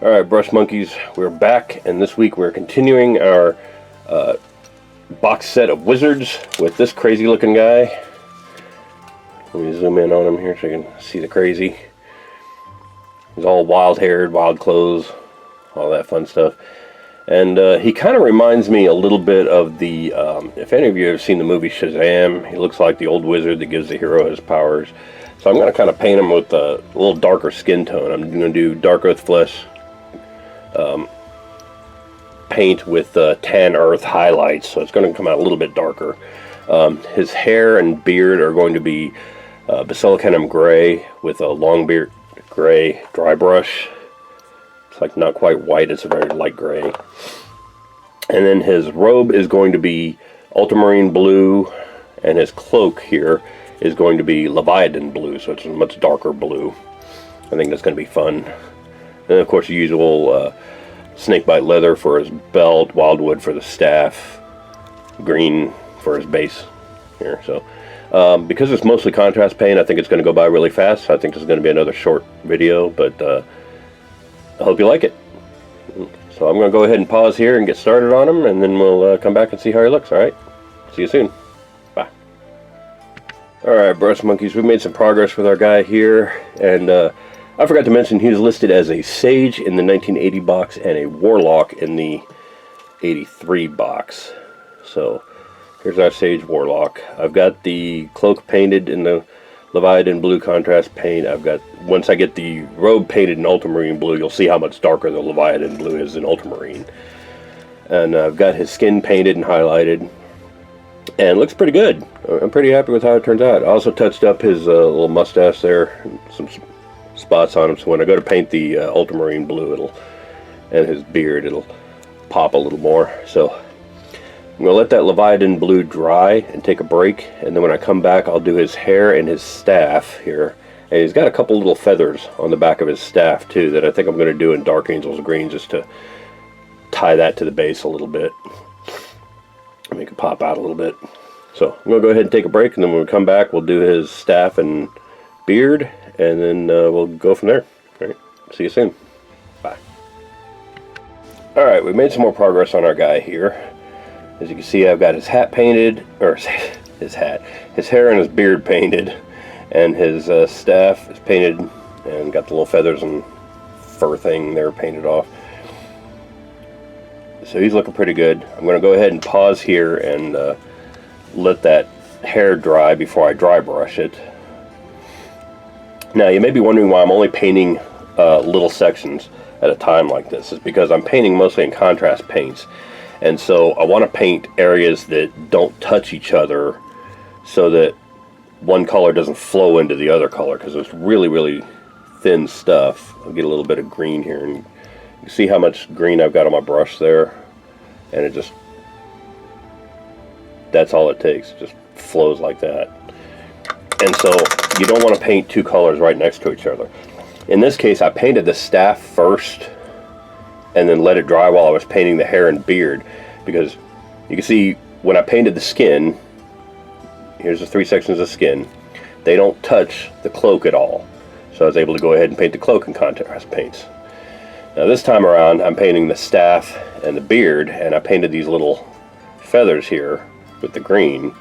Alright, Brush Monkeys, we're back, and this week we're continuing our box set of wizards with this crazy looking guy. Let me zoom in on him here so you can see the crazy. He's all wild haired, wild clothes, all that fun stuff. And he kind of reminds me a little bit of the, if any of you have seen the movie Shazam, he looks like the old wizard that gives the hero his powers. So I'm going to kind of paint him with a little darker skin tone. I'm going to do Dark Earth Flesh paint with tan earth highlights, so it's going to come out a little bit darker. His hair and beard are going to be Basilicanum gray with a long beard gray dry brush. It's like not quite white, it's a very light gray. And then his robe is going to be ultramarine blue, and his cloak here is going to be Leviathan blue, so it's a much darker blue. I think that's going to be fun. And of course the usual snakebite leather for his belt, wildwood for the staff, green for his base here. So because it's mostly contrast paint, I think it's going to go by really fast. I think this is going to be another short video, but I hope you like it. So I'm going to go ahead and pause here and get started on him, and then we'll come back and see how he looks. Alright, see you soon. Bye. Alright, Brush Monkeys, we made some progress with our guy here, and I forgot to mention he was listed as a Sage in the 1980 box and a Warlock in the 83 box. So here's our Sage Warlock. I've got the cloak painted in the Leviathan blue contrast paint. Once I get the robe painted in ultramarine blue, you'll see how much darker the Leviathan blue is than ultramarine. And I've got his skin painted and highlighted, and it looks pretty good. I'm pretty happy with how it turns out. I also touched up his little mustache there, some spots on him, so when I go to paint the ultramarine blue and his beard, it'll pop a little more. So I'm going to let that Leviathan blue dry and take a break, and then when I come back I'll do his hair and his staff here. And he's got a couple little feathers on the back of his staff too that I think I'm going to do in Dark Angel's green, just to tie that to the base a little bit, make it pop out a little bit. So I'm going to go ahead and take a break, and then when we come back we'll do his staff and beard, and then we'll go from there. Alright, see you soon. Bye. Alright, we made some more progress on our guy here. As you can see, I've got his hat painted, or his hair and his beard painted, and his staff is painted, and got the little feathers and fur thing there painted off. So he's looking pretty good. I'm going to go ahead and pause here and let that hair dry before I dry brush it. Now you may be wondering why I'm only painting little sections at a time like this. It's because I'm painting mostly in contrast paints, and so I want to paint areas that don't touch each other so that one color doesn't flow into the other color, because it's really thin stuff. I'll get a little bit of green here, and you see how much green I've got on my brush there, and that's all it takes. It just flows like that. And so you don't want to paint two colors right next to each other. In this case, I painted the staff first and then let it dry while I was painting the hair and beard, because you can see when I painted the skin, here's the three sections of skin, they don't touch the cloak at all. So I was able to go ahead and paint the cloak in contrast paints. Now this time around I'm painting the staff and the beard, and I painted these little feathers here with the green.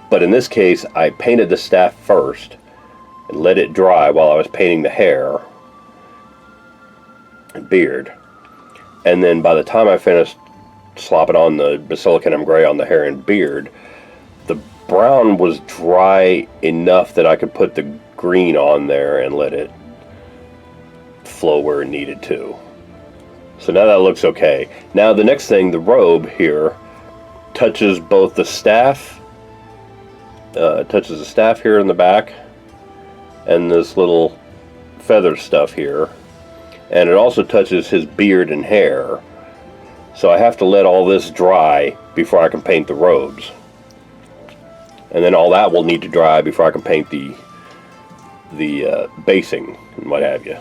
But in this case, I painted the staff first and let it dry while I was painting the hair and beard. And then by the time I finished slopping on the Basilicanum gray on the hair and beard, the brown was dry enough that I could put the green on there and let it flow where it needed to. So now that looks okay. Now the next thing, the robe here touches both the staff, touches the staff here in the back, and this little feather stuff here, and it also touches his beard and hair. So I have to let all this dry before I can paint the robes, and then all that will need to dry before I can paint the basing and what have you.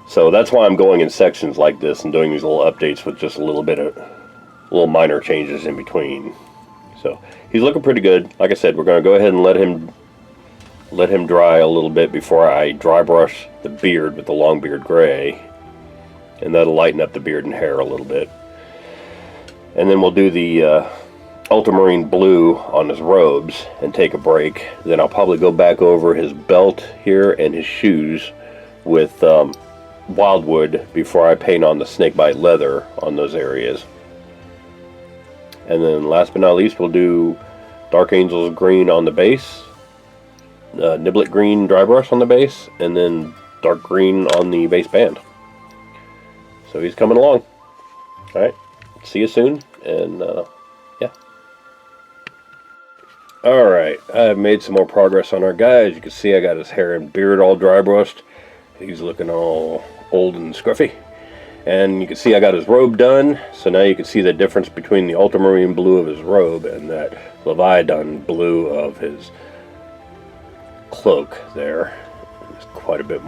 So that's why I'm going in sections like this and doing these little updates with just a little bit of little minor changes in between. So he's looking pretty good. Like I said, we're going to go ahead and let him dry a little bit before I dry brush the beard with the long beard gray. and that'll lighten up the beard and hair a little bit. And then we'll do the ultramarine blue on his robes and take a break. Then I'll probably go back over his belt here and his shoes with wildwood before I paint on the snakebite leather on those areas. And then last but not least, we'll do Dark Angel's green on the base, Niblet green dry brush on the base, and then dark green on the base band. So he's coming along. Alright, see you soon, and yeah. Alright, I've made some more progress on our guy. As you can see, I got his hair and beard all dry brushed. He's looking all old and scruffy. And you can see I got his robe done, so now you can see the difference between the ultramarine blue of his robe and that Leviathan blue of his cloak there. It's quite a bit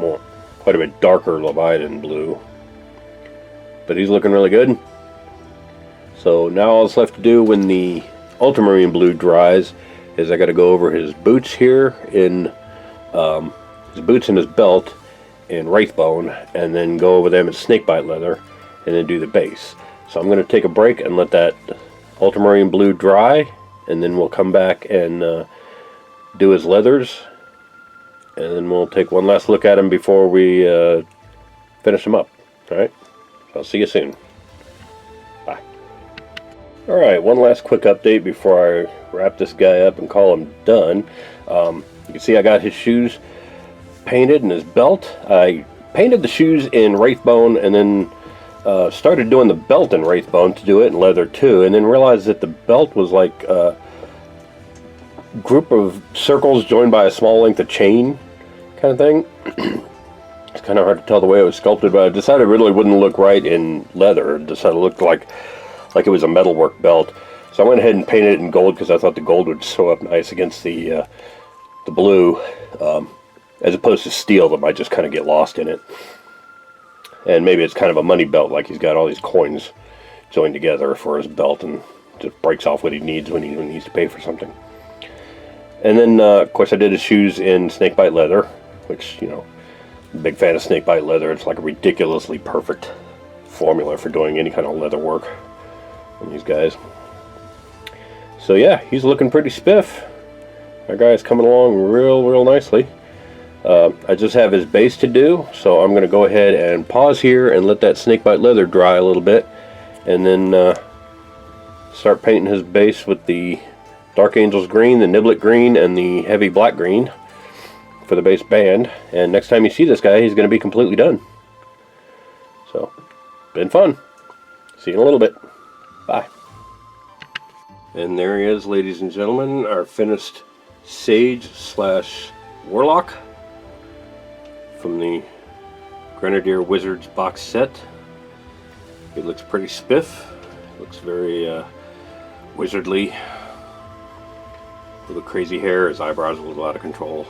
darker Leviathan blue. But he's looking really good. So now all that's left to do when the ultramarine blue dries is I got to go over his boots here in his boots and his belt in Wraithbone, and then go over them in snakebite leather, and then do the base. So I'm going to take a break and let that ultramarine blue dry, and then we'll come back and do his leathers, and then we'll take one last look at him before we finish him up. Alright, I'll see you soon. Bye. Alright, one last quick update before I wrap this guy up and call him done. You can see I got his shoes painted and his belt. I painted the shoes in Wraithbone and then started doing the belt in Wraithbone to do it in leather too, and then realized that the belt was like a group of circles joined by a small length of chain kind of thing. It's kind of hard to tell the way it was sculpted, but I decided it really wouldn't look right in leather. It decided it looked like it was a metalwork belt. So I went ahead and painted it in gold because I thought the gold would show up nice against the blue. As opposed to steel that might just kind of get lost in it. And maybe it's kind of a money belt, like he's got all these coins joined together for his belt and just breaks off what he needs when he needs to pay for something. And then, of course, I did his shoes in snakebite leather, which, you know, big fan of snakebite leather. It's like a ridiculously perfect formula for doing any kind of leather work on these guys. So yeah, he's looking pretty spiff. Our guy's coming along real nicely. I just have his base to do, so I'm going to go ahead and pause here and let that snakebite leather dry a little bit, and then start painting his base with the Dark Angel's green, the Niblet green, and the heavy black green for the base band. And next time you see this guy, he's going to be completely done. So, been fun. See you in a little bit. Bye. And there he is, ladies and gentlemen, our finished Sage / Warlock from the Grenadier Wizards box set. He looks pretty spiff. Looks very wizardly. With the crazy hair, his eyebrows are a little out of control.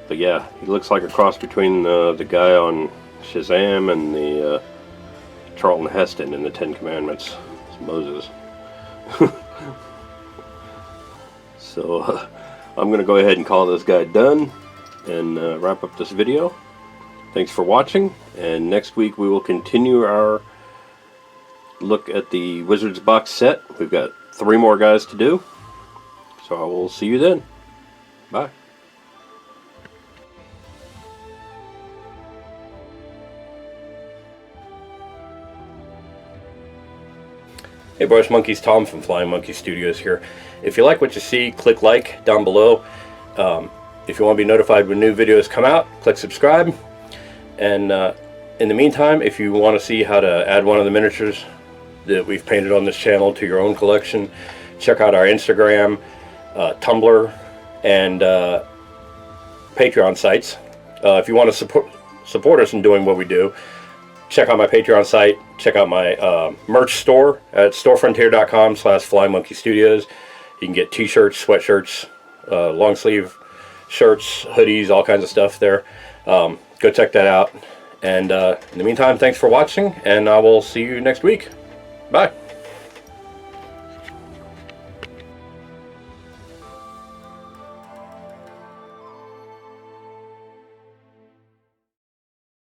But yeah, he looks like a cross between the guy on Shazam and the Charlton Heston in the Ten Commandments. It's Moses. So I'm going to go ahead and call this guy done and wrap up this video. Thanks for watching, and next week we will continue our look at the Wizards box set. We've got 3 more guys to do, so I will see you then. Bye. Hey Brush Monkeys, Tom from Flying Monkey Studios here. If you like what you see, click like down below. If you want to be notified when new videos come out, click subscribe. And in the meantime, if you want to see how to add one of the miniatures that we've painted on this channel to your own collection, check out our Instagram, Tumblr, and Patreon sites. If you want to support us in doing what we do, check out my Patreon site, check out my merch store at storefrontier.com/flymonkeystudios. You can get t-shirts, sweatshirts, long sleeve shirts, hoodies, all kinds of stuff there. Go check that out. And in the meantime, thanks for watching, and I will see you next week. Bye.